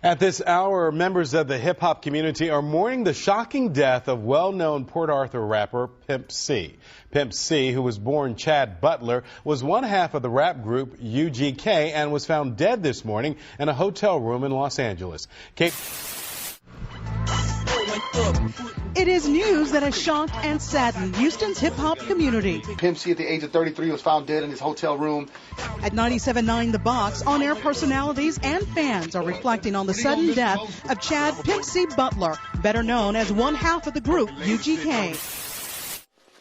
At this hour, members of the hip-hop community are mourning the shocking death of well-known Port Arthur rapper Pimp C. Pimp C, who was born Chad Butler, was one half of the rap group UGK and was found dead this morning in a hotel room in Los Angeles. It is news that has shocked and saddened Houston's hip-hop community. Pimp C, at the age of 33, was found dead in his hotel room. At 97.9 The Box, on-air personalities and fans are reflecting on the sudden death of Chad Pimp C Butler, better known as one half of the group UGK.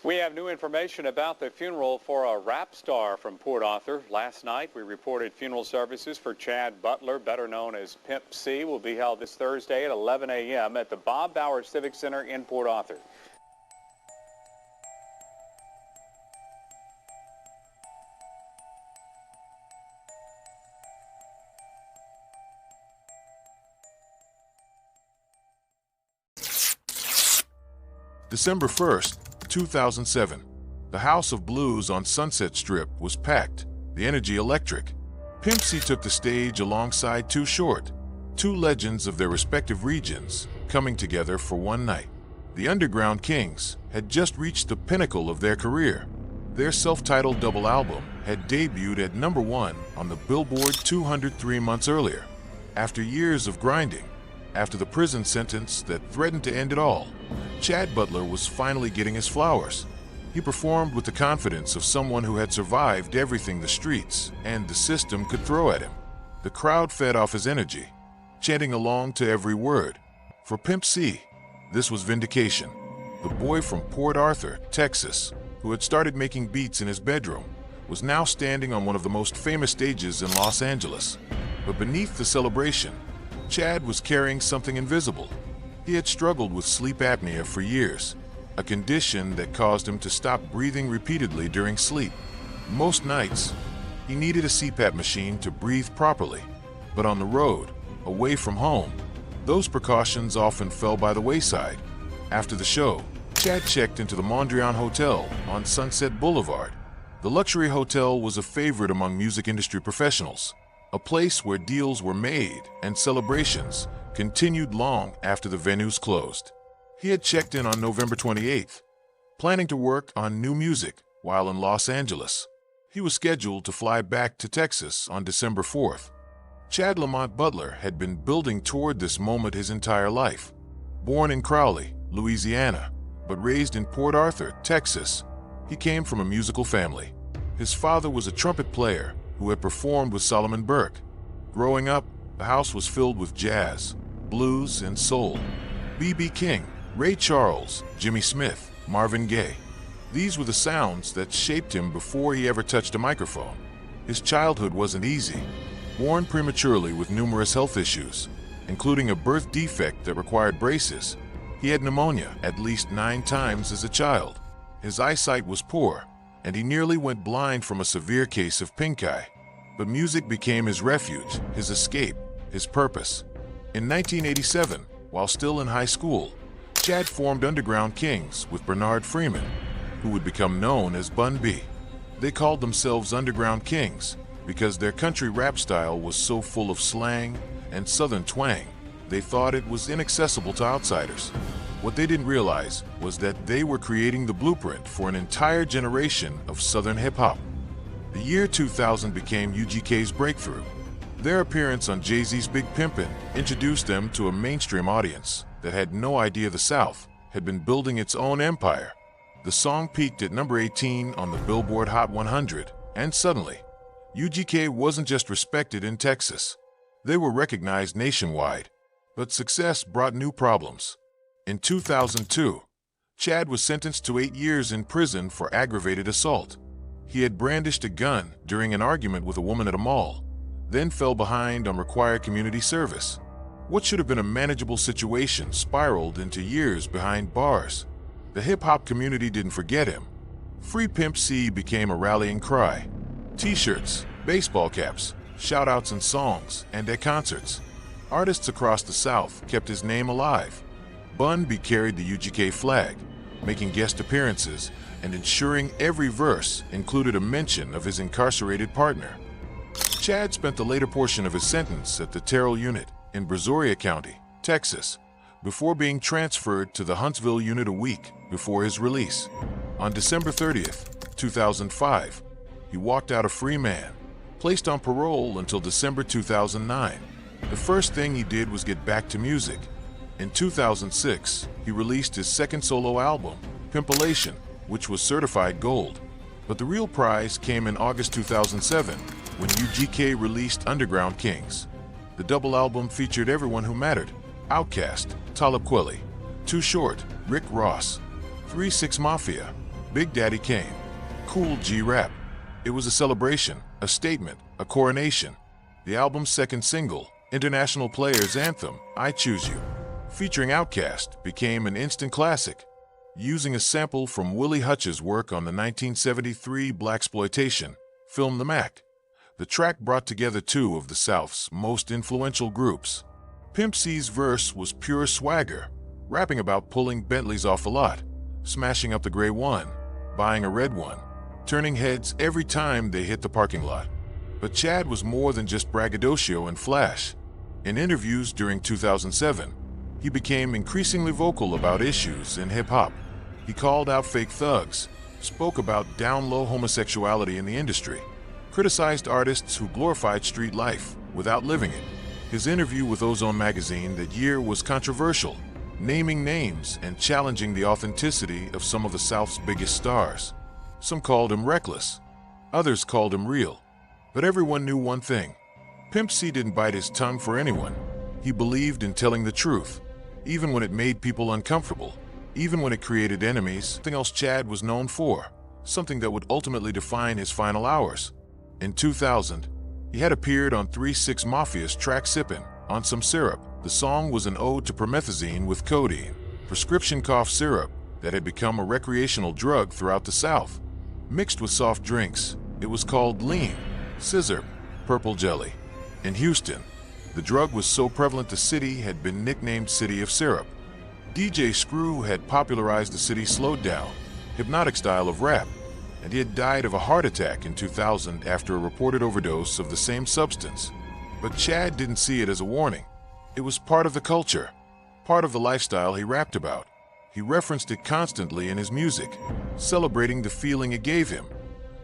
We have new information about the funeral for a rap star from Port Arthur. Last night, we reported funeral services for Chad Butler, better known as Pimp C, will be held this Thursday at 11 a.m. at the Bob Bauer Civic Center in Port Arthur. December 1st, 2007. The House of Blues on Sunset Strip was packed, the energy electric. Pimp C took the stage alongside Too Short, two legends of their respective regions coming together for one night. The Underground Kings had just reached the pinnacle of their career. Their self-titled double album had debuted at #1 on the Billboard 200 3 months earlier. After years of grinding, after the prison sentence that threatened to end it all, Chad Butler was finally getting his flowers. He performed with the confidence of someone who had survived everything the streets and the system could throw at him. The crowd fed off his energy, chanting along to every word. For Pimp C, this was vindication. The boy from Port Arthur, Texas, who had started making beats in his bedroom, was now standing on one of the most famous stages in Los Angeles. But beneath the celebration, Chad was carrying something invisible. He had struggled with sleep apnea for years, a condition that caused him to stop breathing repeatedly during sleep. Most nights, he needed a CPAP machine to breathe properly. But on the road, away from home, those precautions often fell by the wayside. After the show, Chad checked into the Mondrian Hotel on Sunset Boulevard. The luxury hotel was a favorite among music industry professionals, a place where deals were made and celebrations continued long after the venues closed. He had checked in on November 28th, planning to work on new music while in Los Angeles. He was scheduled to fly back to Texas on December 4th. Chad Lamont Butler had been building toward this moment his entire life. Born in Crowley, Louisiana, but raised in Port Arthur, Texas, he came from a musical family. His father was a trumpet player who had performed with Solomon Burke. Growing up, the house was filled with jazz, blues, and soul. B.B. King, Ray Charles, Jimmy Smith, Marvin Gaye. These were the sounds that shaped him before he ever touched a microphone. His childhood wasn't easy. Born prematurely with numerous health issues, including a birth defect that required braces, he had pneumonia at least 9 times as a child. His eyesight was poor, and he nearly went blind from a severe case of pink eye. But music became his refuge, his escape, his purpose. In 1987, while still in high school, Chad formed Underground Kings with Bernard Freeman, who would become known as Bun B. They called themselves Underground Kings because their country rap style was so full of slang and southern twang, they thought it was inaccessible to outsiders. What they didn't realize was that they were creating the blueprint for an entire generation of southern hip-hop. The year 2000 became UGK's breakthrough. Their appearance on Jay-Z's Big Pimpin' introduced them to a mainstream audience that had no idea the South had been building its own empire. The song peaked at number 18 on the Billboard Hot 100, and suddenly, UGK wasn't just respected in Texas. They were recognized nationwide. But success brought new problems. In 2002, Chad was sentenced to 8 years in prison for aggravated assault. He had brandished a gun during an argument with a woman at a mall, then fell behind on required community service. What should have been a manageable situation spiraled into years behind bars. The hip-hop community didn't forget him. Free Pimp C became a rallying cry. T-shirts, baseball caps, shout-outs in songs, and at concerts. Artists across the South kept his name alive. Bun B carried the UGK flag, making guest appearances and ensuring every verse included a mention of his incarcerated partner. Chad spent the later portion of his sentence at the Terrell Unit, in Brazoria County, Texas, before being transferred to the Huntsville unit a week before his release. On December 30th, 2005, he walked out a free man, placed on parole until December 2009. The first thing he did was get back to music. In 2006, he released his second solo album, Pimpalation, which was certified gold. But the real prize came in August 2007, when UGK released Underground Kings. The double album featured everyone who mattered: Outkast, Talib Kweli, Too Short, Rick Ross, 3 6 Mafia, Big Daddy Kane, Cool G Rap. It was a celebration, a statement, a coronation. The album's second single, International Players' anthem, I Choose You, featuring Outkast, became an instant classic. Using a sample from Willie Hutch's work on the 1973 blaxploitation film The Mac, the track brought together two of the South's most influential groups. Pimp C's verse was pure swagger, rapping about pulling Bentleys off a lot, smashing up the gray one, buying a red one, turning heads every time they hit the parking lot. But Chad was more than just braggadocio and flash. In interviews during 2007, he became increasingly vocal about issues in hip-hop. He called out fake thugs, spoke about down-low homosexuality in the industry, criticized artists who glorified street life without living it. His interview with Ozone magazine that year was controversial, naming names and challenging the authenticity of some of the South's biggest stars. Some called him reckless, others called him real. But everyone knew one thing: Pimp C didn't bite his tongue for anyone. He believed in telling the truth, even when it made people uncomfortable, even when it created enemies. Something else Chad was known for, something that would ultimately define his final hours. In 2000, he had appeared on 3 6 Mafia's track Sippin' on Some Syrup. The song was an ode to promethazine with codeine, prescription cough syrup that had become a recreational drug throughout the South. Mixed with soft drinks, it was called lean, scissor, purple jelly. In Houston, the drug was so prevalent the city had been nicknamed City of Syrup. DJ Screw had popularized the city's slowed down, hypnotic style of rap, and he had died of a heart attack in 2000 after a reported overdose of the same substance. But Chad didn't see it as a warning. It was part of the culture, part of the lifestyle he rapped about. He referenced it constantly in his music, celebrating the feeling it gave him,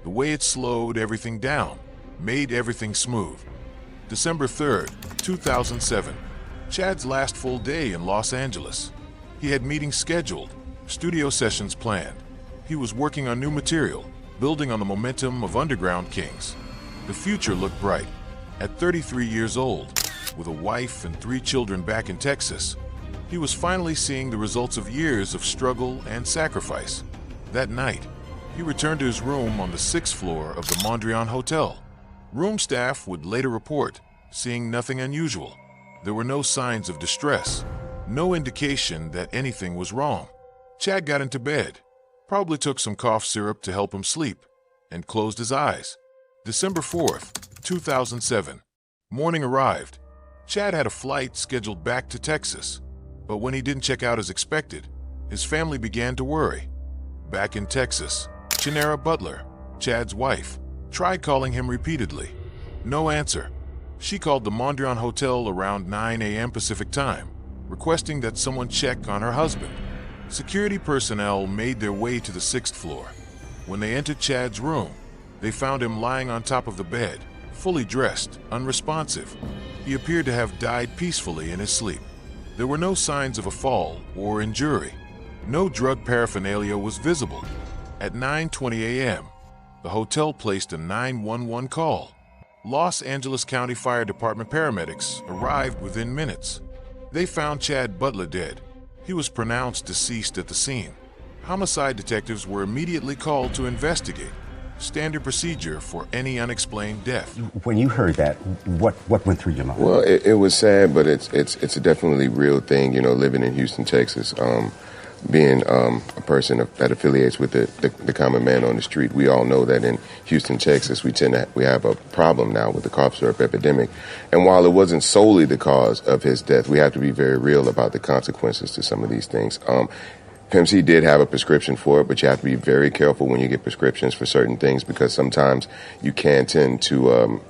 the way it slowed everything down, made everything smooth. December 3rd, 2007, Chad's last full day in Los Angeles. He had meetings scheduled, studio sessions planned. He was working on new material, building on the momentum of Underground Kings. The future looked bright. At 33 years old, with a wife and 3 children back in Texas, he was finally seeing the results of years of struggle and sacrifice. That night, he returned to his room on the 6th floor of the Mondrian Hotel. Room staff would later report seeing nothing unusual. There were no signs of distress, no indication that anything was wrong. Chad got into bed, probably took some cough syrup to help him sleep, and closed his eyes. December 4th, 2007. Morning arrived. Chad had a flight scheduled back to Texas, but when he didn't check out as expected, his family began to worry. Back in Texas, Chinera Butler, Chad's wife, tried calling him repeatedly. No answer. She called the Mondrian Hotel around 9 a.m. Pacific time, requesting that someone check on her husband. Security personnel made their way to the 6th floor. When they entered Chad's room, they found him lying on top of the bed, fully dressed, unresponsive. He appeared to have died peacefully in his sleep. There were no signs of a fall or injury. No drug paraphernalia was visible. At 9:20 a.m., the hotel placed a 911 call. Los Angeles County Fire Department paramedics arrived within minutes. They found Chad Butler dead. He was pronounced deceased at the scene. Homicide detectives were immediately called to investigate. Standard procedure for any unexplained death. When you heard that, what went through your mind? Well, it was sad, but it's a definitely real thing. You know, living in Houston, Texas, being a person that affiliates with the common man on the street, we all know that in Houston, Texas, we have a problem now with the cough syrup epidemic. And while it wasn't solely the cause of his death, we have to be very real about the consequences to some of these things. Pimp C did have a prescription for it, but you have to be very careful when you get prescriptions for certain things, because sometimes you can tend to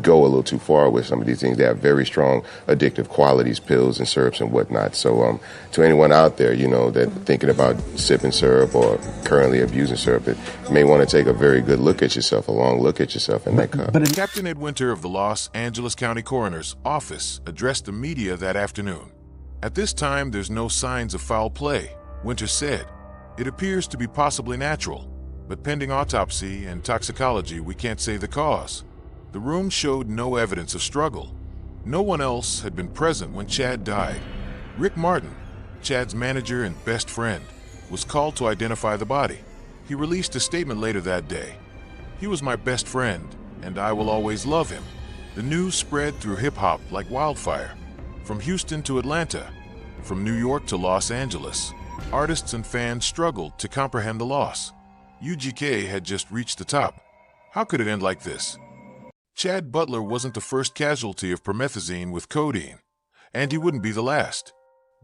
go a little too far with some of these things. They have very strong addictive qualities, pills and syrups and whatnot. So to anyone out there, you know, that thinking about sipping syrup or currently abusing syrup, it may want to take a very good look at yourself, a long look at yourself in that cup. Captain Ed Winter of the Los Angeles County Coroner's Office addressed the media that afternoon. At this time, there's no signs of foul play, Winter said. It appears to be possibly natural, but pending autopsy and toxicology, we can't say the cause. The room showed no evidence of struggle. No one else had been present when Chad died. Rick Martin, Chad's manager and best friend, was called to identify the body. He released a statement later that day. "He was my best friend, and I will always love him." The news spread through hip-hop like wildfire. From Houston to Atlanta, from New York to Los Angeles, artists and fans struggled to comprehend the loss. UGK had just reached the top. How could it end like this? Chad Butler wasn't the first casualty of promethazine with codeine, and he wouldn't be the last.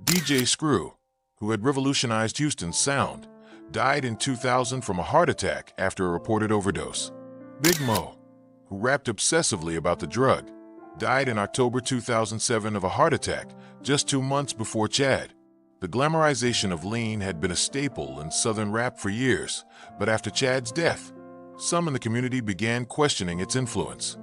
DJ Screw, who had revolutionized Houston's sound, died in 2000 from a heart attack after a reported overdose. Big Mo, who rapped obsessively about the drug, died in October 2007 of a heart attack just 2 months before Chad. The glamorization of lean had been a staple in Southern rap for years, but after Chad's death, some in the community began questioning its influence.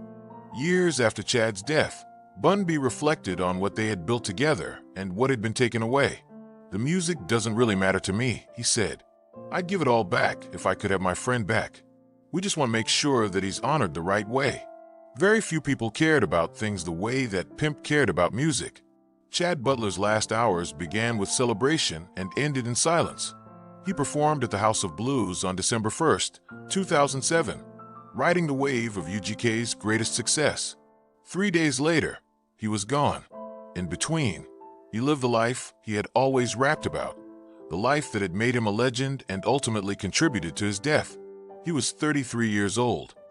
Years after Chad's death, Bun B reflected on what they had built together and what had been taken away. "The music doesn't really matter to me," he said. "I'd give it all back if I could have my friend back. We just want to make sure that he's honored the right way." Very few people cared about things the way that Pimp cared about music. Chad Butler's last hours began with celebration and ended in silence. He performed at the House of Blues on December 1st, 2007, riding the wave of UGK's greatest success. 3 days later, he was gone. In between, he lived the life he had always rapped about, the life that had made him a legend and ultimately contributed to his death. He was 33 years old.